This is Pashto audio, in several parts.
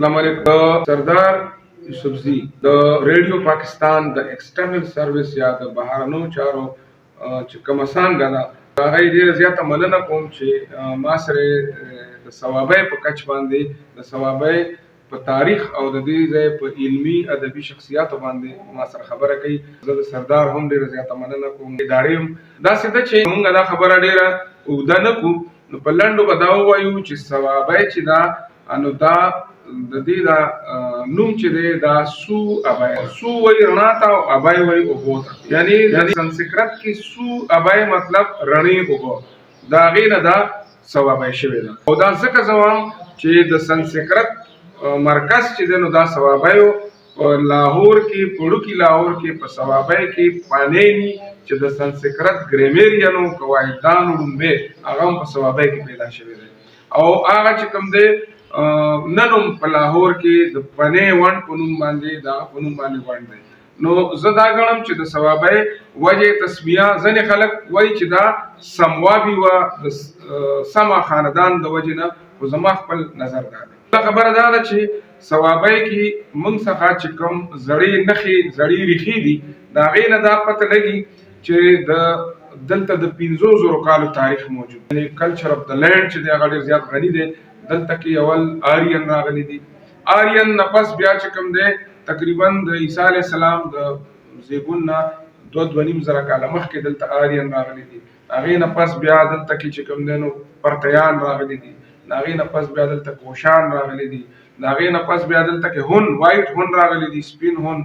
السلام علیکم سردار یوسفزي د ریډیو پاکستان د ایکسټرنل سرویس یا د بهرنیو چارو چې کومه څانګه ده هغه ډیره زیاته مننه کوم چې ما سره د ثوابۍ په کچ باندې د ثوابۍ په تاریخ او د دې ځای په علمي ادبي شخصیاتو باندې ما سره خبره کوي. زه د سردار هم ډیره زیاته مننه کوم. ادارې هم داسې ده چې موږ دا خبره ډیره اوږده نه کړو، نو په لنډو به دا ووایو چې ثوابۍ چې دا نو دا د دې دا نوم چې دی دا سو ابای سو وی رڼا ته او ابای وی اوبو ته، یعنی د سنسکرت کې سو ابای مطلب رڼې اوبو، دا غینه دا ثوابای شوی ده. او دا ځکه زوام چې د سنسکرت مرکز چې دی نو دا ثوابایو په لاهور کې پړوکی لاهور کې په ثوابای کې پانینی چې د سنسکرت ګریمریانو قواعدانو لومبه هغه په ثوابای کې پیدا شوی دی. او هغه چې کوم دی نن هم په لاهور کې د پنې ون په نوم باندې دا په نوم باندې ون دی. نو زه دا ګڼم چې د ثوابۍ وجه تسمیه ځینې خلک وایي چې دا سموابي وه د سمه خاندان د وجې نه، خو زما خپل نظر دا دی. خبره دا ده چې ثوابۍ کې موږ څخه چې کوم زړې نښې زړې ریښې دي د هغې نه دا پته لګي چې د دلته د 500 کالو تاریخ موجود، یعنی کلچر اف د لینډ چې دی هغه ډېر زیات غني دی. دلته کې اول آریان راغلي دي، آریان نه پس بیا چې کوم دی تقریبا د عیسی علیه السلام د زیږون نه 2.5 زره کاله مخکې دلته آریان راغلي دي. هغې نه پس بیا دلته کې چې کوم دی نو پرتیان راغلي دي، د هغې نه پس بیا دلته کوشان راغلي دي، د هغې نه پس بیا دلته کې هون وایټ هون راغلي دي، سپین هون،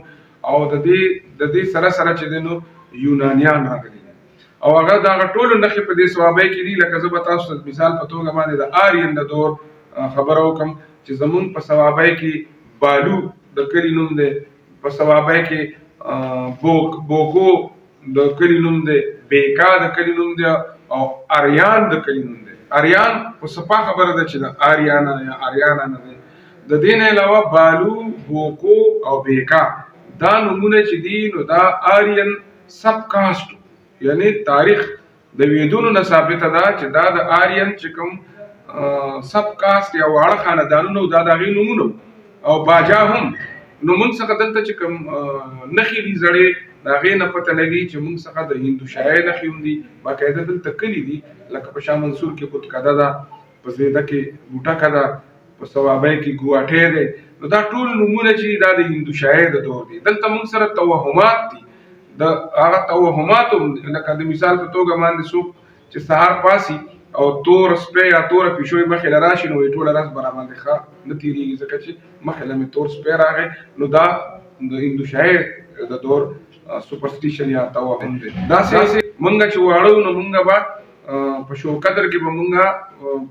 او د دې سره سره چې دی نو یونانیان راغلي دي. او هغه د هغه ټولو نښې په دې ثوابۍ کې دي. لکه زه به تاسو ته مثال په توګه باندې د آریان د دور خبره وکم چې زمونږ په ثوابۍ کې بالو د کلي نوم دی، په ثوابۍ کې بوکو د کلي نوم دی، بیکا د کلي نوم دی، او اریان د کلي نوم دی. اریان په صفا خبره ده چې د آریانا یا آریانا نه دی. د دې نه علاوه بالو، بوکو او بیکا دا نومونه چې دي نو دا آریان سب کاسټ، یعنی تاریخ د ویدونو نه ثابته ده چې دا د آریان چې کوم سب کاسټ یا واړه خاندانونو دا د هغې نومونه او باجا هم. نو موږ څخه دلته چې کوم نښې دي زړې د هغې نه پته لګي چې موږ څخه د هندوشاهۍ نښې هم دي. باقاعده دلته کلي دي لکه په شاه منصور کې بتکده ده، په زیده کې بوټکه ده، په ثوابۍ کې ګواټی دی. نو دا ټول نومونه چې دا د هندوشاهۍ د دور دي. دلته موږ سره توهمات دي، د هغه توهماتو لکه د مثال په توګه باندې څوک چې سهار پاسي او تور سپی یا توره پیشوی مخې له راشي نو ټوله ورځ به راباندې ښه نه تېرېږي، ځکه چې مخې له مې تور سپی راغی. نو دا د هندوشاهۍ د دور سوپرسټیشن یا توهم دی. داسې موږ چې واړه نو موږ به په شوقدر کې به موږ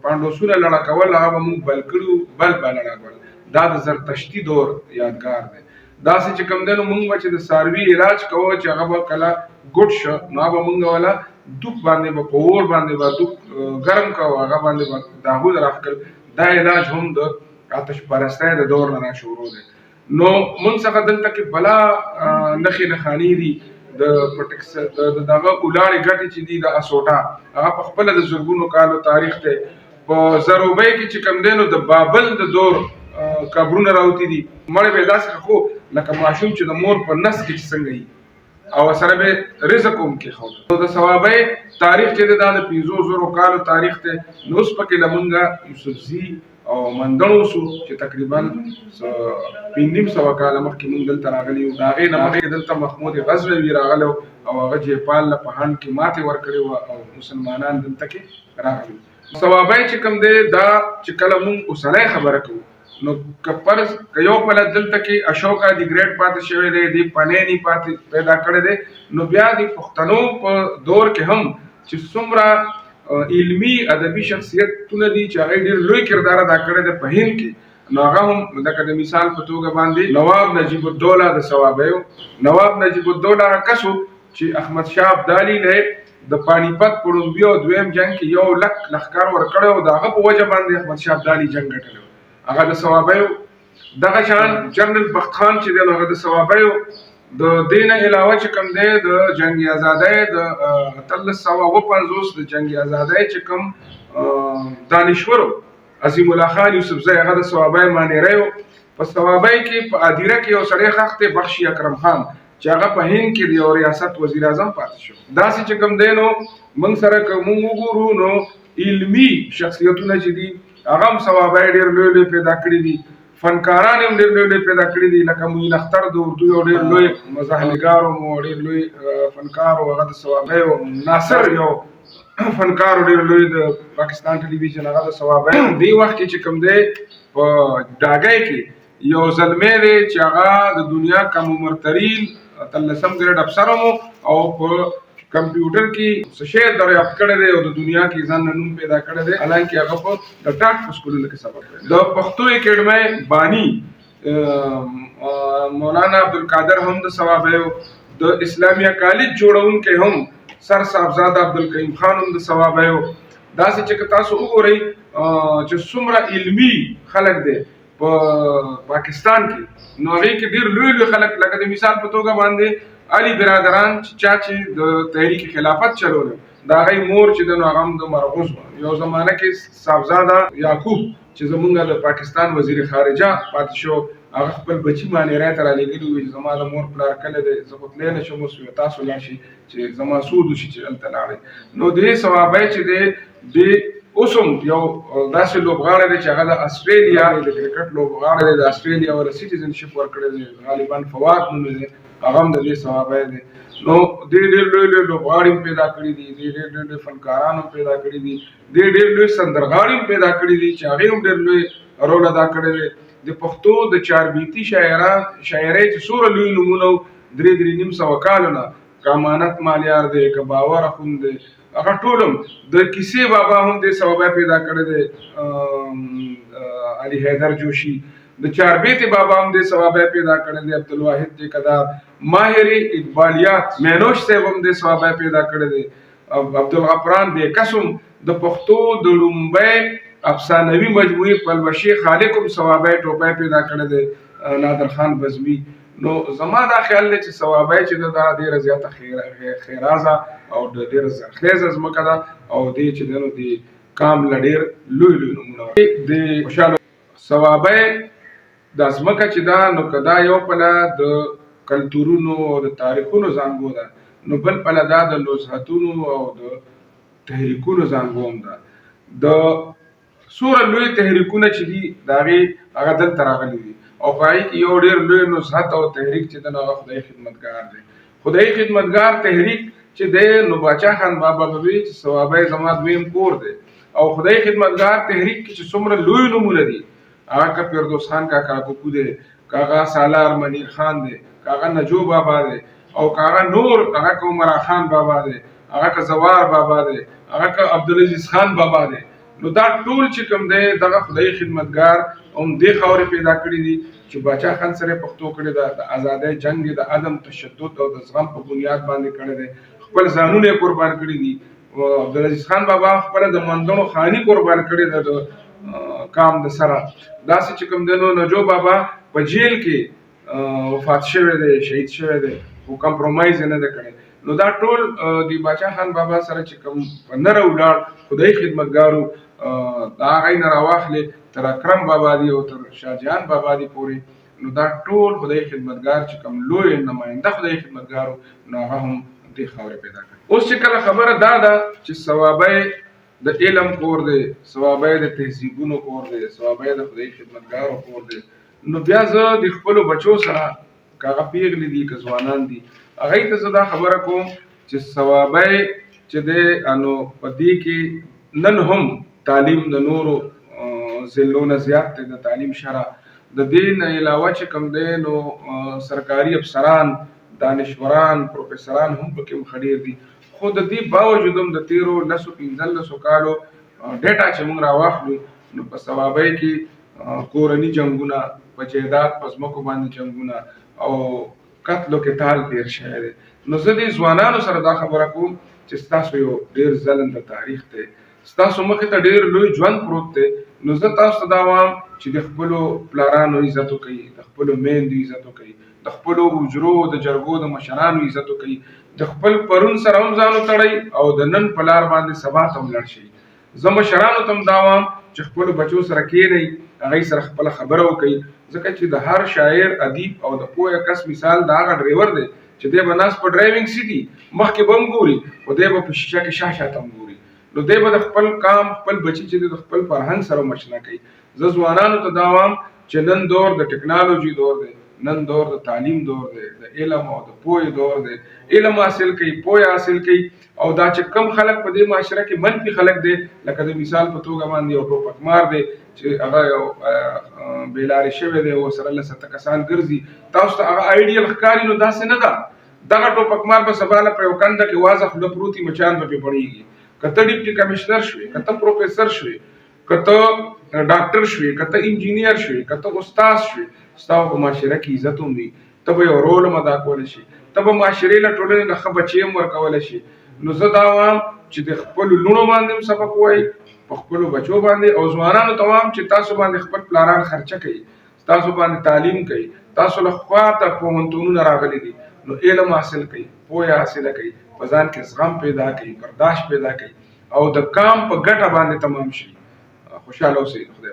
پانډوسونه لړه کول، هغه به موږ بل کړو، بل به لړه کول. دا د زرتشتي دور یادګار دی. داسې چې کوم دی نو موږ به چې د څاروي علاج کوو چې هغه به کله ګوټ شو نو هغه به موږ وله دوک باندې به په اور باندې به دوک ګرم کوو، هغه باندې به داغونه راښکل. دا علاج هم د آتش پرستۍ د دور نه راشروع دی. نو موږ څخه دلته کې بلا نښې نښانې دي د دغه اولاړې ګټې چې دي د اسوټا، هغه په خپله د زرګونو کالو تاریخ دی. په زروبۍ کې چې کوم دی نو د بابل د دور قبرونه راوتي دي. مړی به یې داسې خو لکه ماشوم چې د مور په نس کې چې څنګه وي، او سره به رزق هم کېښود. نو د ثوابۍ تاریخ چې دی دا د 500 کالو تاریخ دی. نو اوس پکې له موږ یوسفزي او مندڼ اوسو چې تقریبا 500 کاله مخکې موږ دلته راغلي یو. د هغې نه مخکې دلته محمود غزنوي راغلی او هغه جیپال له په هند کې ماتې ورکړې وه او مسلمانان دلته کې راغلي. ثوابۍ چې کوم دی دا چې کله موږ اوسنۍ خبره کوو نو که فرض که یو پله دلته کې اشوکا دی ګریډ پاتې شوی دی، دی پنینی پاتې پیدا کړی دی، نو بیا د پښتنو په دور کې هم چې څومره علمي ادبي شخصیتونه دي چې هغې ډېر لوی کردار ادا کړی دی په هند کې، نو هغه هم لکه د مثال په توګه باندې نواب نجیب الدوله د ثوابیو. نواب نجیب الدوله هغه کس و چې احمد شاه ابدالي له د پانیپت په لومړي او دویم جنګ کې 1 لک لښکر ورکړی و، د هغه په وجه باندې احمد شاه ابدالي جنګ ګټلی. هغه د ثوابیو دغه شان جنرال بخت خان چې دی هغه د ثوابیو د دې نه علاوه چې کوم دی د جنګ ازادۍ د 1350 د جنګ ازادۍ چې کوم دانشورو عظیم الله خان یوسفزی هغه د ثوابۍ مانیری و. په ثوابای کې په ادیره کې یو سړی خخت بخشي اکرم خان چې هغه په هند کې د یو ریاست وزیر اعظم پاتې شو. داسې چې کوم دی نو موږ سره که موږ وګورو نو علمي شخصیتونه چې دي هغه هم ثوابای ډېر لوی لوی پیدا کړي دي، فنکاران هم ډېر لوی لوی پیدا کړي دي، لکه معین اختر د اردو یو ډېر لوی مزاحمګار او ډېر لوی فنکار او هغه د ثوابای او ناصر یو فنکار ډېر لوی د پاکستان ټلویزیون هغه د ثوابای دی وخت کې چې کوم دی په ډاګای کې یو زلمی دی چې هغه د دنیا کم عمر ترین 13 ګریډ افسر او په کمپیوټر کې څه شی دریافت کړی دی او د دنیا کې ځان نوم پیدا کړی دی، حالانکه هغه په د ټاټ په سکولونو کې سبق دی. د پښتو اکیډمۍ بانی مولانا عبدالقادر هم د ثوابیو، د اسلامیه کالج جوړونکي هم سر صاحبزاده عبدالکریم خان هم د ثوابیو. داسې چې تاسو وګورئ چې څومره علمي خلک دی په پاکستان کې نو هغې کې ډېر لوی لوی خلک لکه د مثال په توګه باندې علي برادران چې د تحریک خلافت چلوله د هغې مور چې دی نو هغه هم د مرغوز وه. یو زمانه کې صاحبزاده یعقوب چې زمونږ د پاکستان وزیر خارجه پاتې شو هغه خپل بچي مانیرای ته رالېږلي وو چې زما د مور پلار کله دی زه خو تللی نه شم، اوس تاسو لاړ شئ چې زما سود وشي چې هلته لاړئ. نو دې ثوابی چې دی اوس هم یو داسې لوبغاړی دی چې هغه د استرالیا د کرکټ لوبغاړی دی، د استرالیا ور سټیزنشپ ورکړی دی، غالبا فواد نوم دی، هغه هم د دې ثوابی دی. نو دې ډېر لوی لوی لوبغاړي هم پیدا کړي دي، دې ډېر لوی فنکاران هم پیدا کړي دي، دې ډېر لوی سندرغاړي هم پیدا کړي دي چې هغې هم ډېر لوی رول ادا کړی دی. د پښتو د چاربیتي شاعرۍ چې څومره لوی نومونه و 3.5 کالو نه که امانت مالیار دی که باور اخوند دی هغه ټول هم د کیسې بابا هم دې ثوابی پیدا کړی دی، علي حیدر جوشي د چاربیتي بابا هم دې ثوابی پیدا کړی دی، عبدالواحد ټیکدار، ماهر اقبالیات مینوش صاحب هم دې ثوابی پیدا کړی دی، عبدالغفران بیکس هم د پښتو د لومړی افسانوي مجموعې پلوشي خالق هم ثوابی ټوپی پیدا کړی دی، نادر خان بزمي. نو زما دا خیال دی چې ثوابی چې دا ډېره زیاته خیرازه او ډېره زرخیزه ځمکه ده او دې چې دی نو د کام له ډېر لوی لوی نومونه د خوشحاله ثوابی دا ځمکه چې ده نو که دا یو پله د کلتورونو او د تاریخونو زانګو ده نو بل پله دا د نزهتونو او د تحریکونو زانګو هم ده. د څومره لوی تحریکونه چې دي د هغې هغه دلته راغلي دي او په هغې کې یو ډېر لوی نزهت او تحریک چې دی نو هغه خدای خدمتګار دی. خدای خدمتګار تحریک چې دی نو باچا خان بابا به وي چې ثوابی زما دویم کور دی او خدای خدمتګار تحریک کې چې څومره لوی نومونه دي هغه که فردوس خان کاکا کوکو دی که هغه سالار منیر خان دی که هغه نجو بابا دی او که هغه نور هغه که عمرا خان بابا دی هغه که زوار بابا دی هغه که عبدالعزیز خان بابا دی. نو دا ټول چې کوم دی دغه خدای خدمتګار هم دې خاورې پیدا کړي دي چې باچا خان سره پښتو کړې ده، د ازادۍ جنګ یې د عدم تشدد او د زغم په بنیاد باندې کړی دی، خپل ځانونه یې قربان کړي دي. عبدالعزیز خان بابا خپله د مندڼو خاني قربان کړې ده د کام د سره. داسې چې کوم دی نو نجو بابا په جیل کې وفات شوی دی، شهید شوی دی، خو کمپرومایز یې نه ده کړی. نو دا ټول د باچا خان بابا سره چې کوم په نره ولاړ خدای خدمتګارو دا هغې نه راواخلې تر اکرم بابا دی او تر شاهجهان بابا دی پورې، نو دا ټول خدای خدمتګار چې کوم لوی نماینده خدای خدمتګارو نو هغه هم دې خاورې پیدا کړي. اوس چې کله خبره دا ده چې ثوابی د علم کور دی، ثوابی د تهذیبونو کور دی، ثوابی د خدای خدمتګارو کور دی، نو بیا زه د خپلو بچو سره که هغه پیغلې دي که ځوانان دي هغې ته زه دا خبره کوم چې ثوابی چې دی نو په دې کې نن هم تعلیم د نورو ضلعو زیات دی، د تعلیم شرح د دې نه علاوه چې کوم دی نو سرکاري افسران، دانشوران، پروفیسران هم پکې مخډیر دي، خو د دې باوجود هم د تیرو 15 کالو ډیټا چې موږ راواخلو نو په ثوابی کې کورني جنګونه، په جایداد په ځمکو باندې جنګونه او قتل و قتال ډېر شوی دی. نو زه دې ځوانانو سره دا خبره کوم چې ستاسو یو ډېر ځلنده تاریخ دی، ستاسو مخې ته ډېر لوی ژوند پروت دی، نو زه تاسو ته دا وایم چې د خپلو پلارانو عزت وکړئ، د خپلو میندو عزت وکړئ، د خپلو حجرو د جرګو د مشرانو عزت وکړئ، د خپل پرون سره هم ځان وتړئ او د نن په لار باندې سبا ته ولاړ شئ. زه مشرانو ته هم دا وایم چې خپلو بچو سره کښېنئ، هغوی سره خپله خبره وکړئ ځکه چې د هر شاعر ادیب او د پوهه کس مثال دا هغه ډرایور دی چې دی به ناست په ډرایوینګ سیټي مخکې به هم ګوري او دی به په شیشه کې شاته هم ګوري، نو دی به د خپل قام خپل بچي چې د خپل فرهنګ سره مشنه کوي. زه ځوانانو ته دا وایم چې نن دور د ټکنالوژي دور دی، نن دور د تعلیم دور دی، د علم او د پوهې دور دی. علم حاصل کړئ، پوهه حاصل کړئ، او دا چې کم خلک په دې معاشره کې منفي خلک دی، لکه د مثال په توګه باندې یو ټوپک مار دی چې هغه یو بې لارې شوی دی او سره له سته کسان ګرځي، تاسو ته هغه آیډیل ښکاري، نو داسې نه ده. دغه ټوپک مار به سبا له په یو کنده کې واضح خوله پروتي مچان به پرې پړېږي. که ته ډیپټي کمشنر شوې، که ته پروفیسر شوې، که ته ډاکټر شوې، که ته انجینیر شوې، که ته استاد شوې، ستا په معاشره کې عزت هم وي، ته به یو رول هم ادا کولی شي، ته به معاشرې له ټولنې نه ښه بچی هم ورکولی شي. نو زه دا وایم چې د خپلو لوڼو باندې هم سبق ووایي، په خپلو بچو باندې، او ځوانانو ته وایم چې تاسو باندې خپل پلاران خرچه کوي، تاسو باندې تعلیم کوي، تاسو له خوا ته پوهنتونونه راغلي دي، نو علم حاصل کوي، پوهه حاصله کوي، په ځان کې زغم پیدا کوي، برداشت پیدا کوي، او د کام په ګټه باندې تمام شي. خوشاله اوسئ. خدای